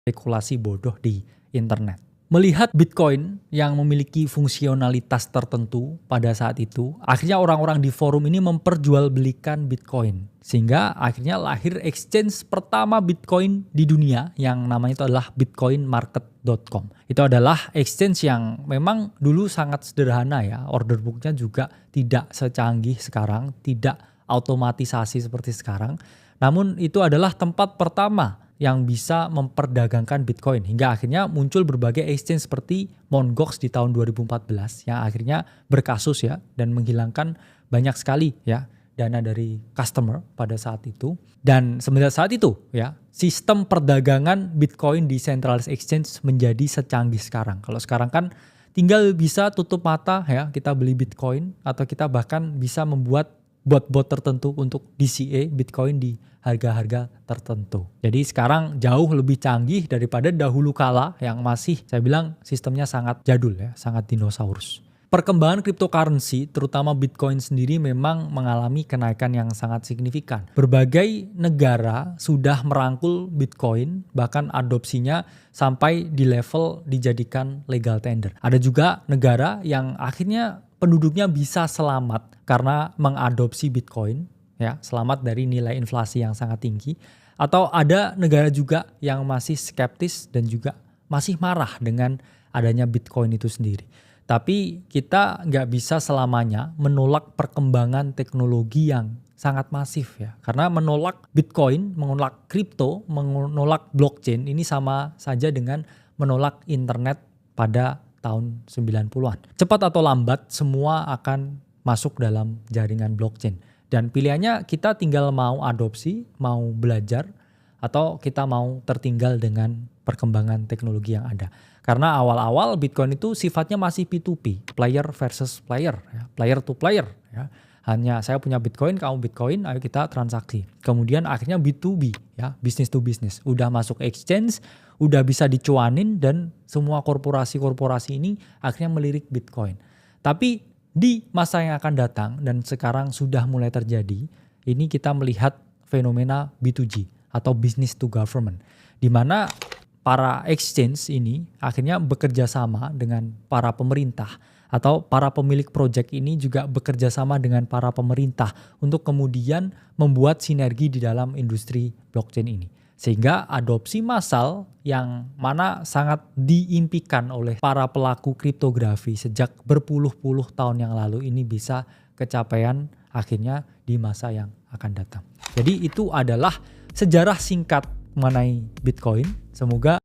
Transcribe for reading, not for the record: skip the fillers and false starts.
spekulasi bodoh di internet. Melihat Bitcoin yang memiliki fungsionalitas tertentu pada saat itu, akhirnya orang-orang di forum ini memperjualbelikan Bitcoin. Sehingga akhirnya lahir exchange pertama Bitcoin di dunia yang namanya itu adalah bitcoinmarket.com. Itu adalah exchange yang memang dulu sangat sederhana ya, order booknya juga tidak secanggih sekarang, tidak otomatisasi seperti sekarang. Namun itu adalah tempat pertama yang bisa memperdagangkan Bitcoin hingga akhirnya muncul berbagai exchange seperti Mt. Gox di tahun 2014 yang akhirnya berkasus ya dan menghilangkan banyak sekali ya dana dari customer pada saat itu. Dan semenjak saat itu ya sistem perdagangan Bitcoin di centralized exchange menjadi secanggih sekarang. Kalau sekarang kan tinggal bisa tutup mata ya kita beli Bitcoin atau kita bahkan bisa membuat bot-bot tertentu untuk DCA Bitcoin di harga-harga tertentu. Jadi sekarang jauh lebih canggih daripada dahulu kala yang masih saya bilang sistemnya sangat jadul ya, sangat dinosaurus. Perkembangan cryptocurrency terutama Bitcoin sendiri memang mengalami kenaikan yang sangat signifikan. Berbagai negara sudah merangkul Bitcoin bahkan adopsinya sampai di level dijadikan legal tender. Ada juga negara yang akhirnya penduduknya bisa selamat karena mengadopsi Bitcoin, ya, selamat dari nilai inflasi yang sangat tinggi. Atau ada negara juga yang masih skeptis dan juga masih marah dengan adanya Bitcoin itu sendiri. Tapi kita nggak bisa selamanya menolak perkembangan teknologi yang sangat masif ya. Karena menolak Bitcoin, menolak kripto, menolak blockchain ini sama saja dengan menolak internet pada tahun 90-an. Cepat atau lambat semua akan masuk dalam jaringan blockchain. Dan pilihannya kita tinggal mau adopsi, mau belajar, atau kita mau tertinggal dengan perkembangan teknologi yang ada. Karena awal-awal Bitcoin itu sifatnya masih P2P, player versus player, ya, player to player. Ya. Hanya saya punya Bitcoin, kamu Bitcoin, ayo kita transaksi. Kemudian akhirnya B2B, ya, business to business. Udah masuk exchange, udah bisa dicuanin dan semua korporasi-korporasi ini akhirnya melirik Bitcoin. Tapi di masa yang akan datang dan sekarang sudah mulai terjadi, ini kita melihat fenomena B2G atau business to government. Di mana para exchange ini akhirnya bekerja sama dengan para pemerintah atau para pemilik proyek ini juga bekerja sama dengan para pemerintah untuk kemudian membuat sinergi di dalam industri blockchain ini. Sehingga adopsi massal yang mana sangat diimpikan oleh para pelaku kriptografi sejak berpuluh-puluh tahun yang lalu ini bisa kecapaian akhirnya di masa yang akan datang. Jadi itu adalah sejarah singkat mengenai Bitcoin. Semoga